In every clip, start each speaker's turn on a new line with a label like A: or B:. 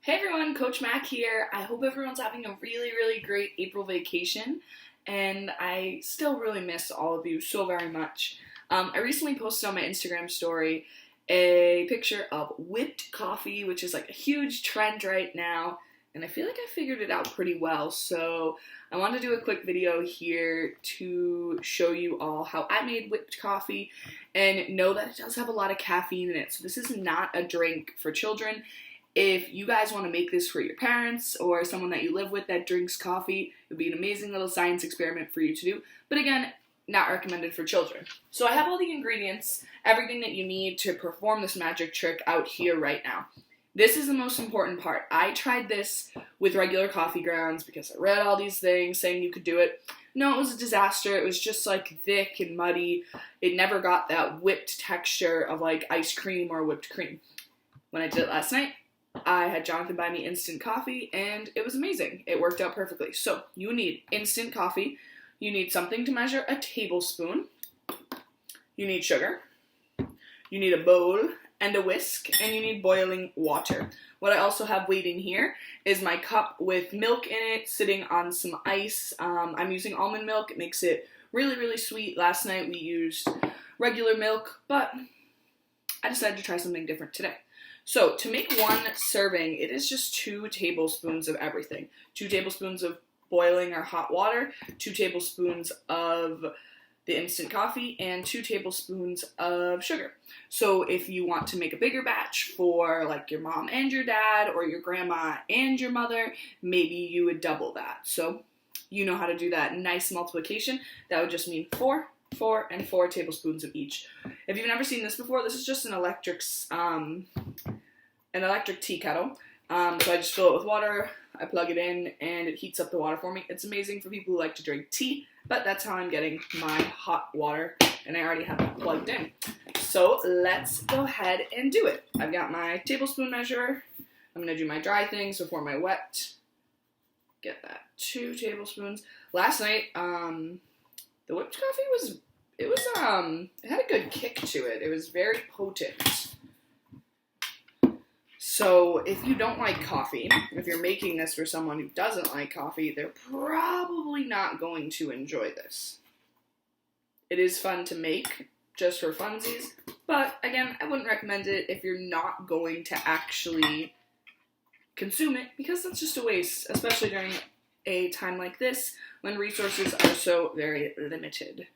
A: Hey everyone, Coach Mac here. I hope everyone's having a really great April vacation, and I still really miss all of you so very much. I recently posted on my Instagram story a picture of whipped coffee, which is like a huge trend right now, and I feel like I figured it out pretty well, so I want to do a quick video here to show you all how I made whipped coffee, and know that it does have a lot of caffeine in it, so this is not a drink for children. If you guys want to make this for your parents or someone that you live with that drinks coffee, it would be an amazing little science experiment for you to do. But again, not recommended for children. So I have all the ingredients, everything that you need to perform this magic trick out here right now. This is the most important part. I tried this with regular coffee grounds because I read all these things saying you could do it. No, it was a disaster. It was just like thick and muddy. It never got that whipped texture of like ice cream or whipped cream. When I did it last night, I had Jonathan buy me instant coffee, and it was amazing. It worked out perfectly. So, you need instant coffee, you need something to measure a tablespoon, you need sugar, you need a bowl and a whisk, and you need boiling water. What I also have waiting here is my cup with milk in it, sitting on some ice. I'm using almond milk. It makes it really sweet. Last night we used regular milk, but I decided to try something different today. So, to make one serving, it is just 2 tablespoons of everything. 2 tablespoons of boiling or hot water, 2 tablespoons of the instant coffee, and 2 tablespoons of sugar. So, if you want to make a bigger batch for like your mom and your dad, or your grandma and your mother, maybe you would double that. So, you know how to do that nice multiplication. That would just mean 4, 4 tablespoons of each. If you've never seen this before, this is just an electric tea kettle. So I just fill it with water, I plug it in, and it heats up the water for me. It's amazing for people who like to drink tea, but that's how I'm getting my hot water, and I already have that plugged in. So let's go ahead and do it. I've got my tablespoon measure. I'm going to do my dry things before my wet. Get that 2 tablespoons. Last night, the whipped coffee it had a good kick to it. It was very potent. So if you don't like coffee, if you're making this for someone who doesn't like coffee, they're probably not going to enjoy this. It is fun to make, just for funsies, but again, I wouldn't recommend it if you're not going to actually consume it, because that's just a waste, especially during a time like this when resources are so very limited.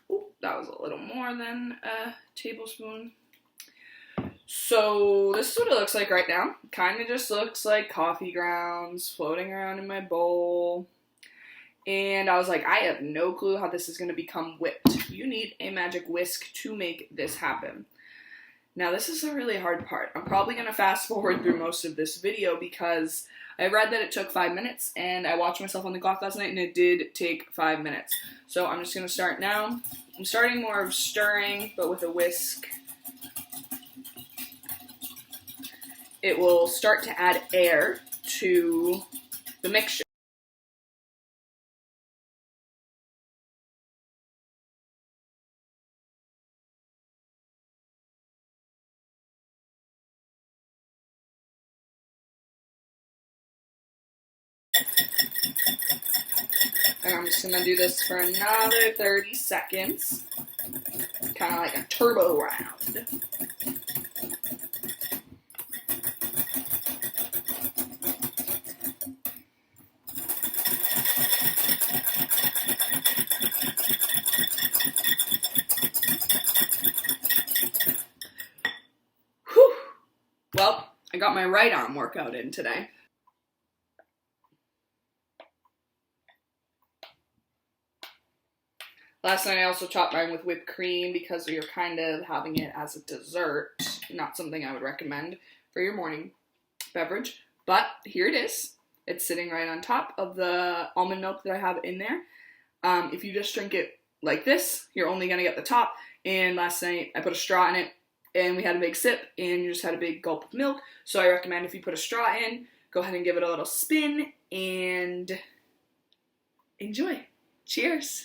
A: Ooh, that was a little more than a tablespoon. So this is what it looks like right now. Kind of just looks like coffee grounds floating around in my bowl. And I was like, I have no clue how this is going to become whipped. You need a magic whisk to make this happen. Now this is a really hard part. I'm probably going to fast forward through most of this video because I read that it took 5 minutes, and I watched myself on the clock last night and it did take 5 minutes. So I'm just going to start now. I'm starting more of stirring, but with a whisk. It will start to add air to the mixture. And I'm just going to do this for another 30 seconds. Kind of like a turbo round. Whew. Well, I got my right arm workout in today. Last night I also chopped mine with whipped cream because you're kind of having it as a dessert. Not something I would recommend for your morning beverage. But here it is. It's sitting right on top of the almond milk that I have in there. If you just drink it like this, you're only going to get the top. And last night I put a straw in it, and we had a big sip, and you just had a big gulp of milk. So I recommend if you put a straw in, go ahead and give it a little spin, and enjoy. Cheers!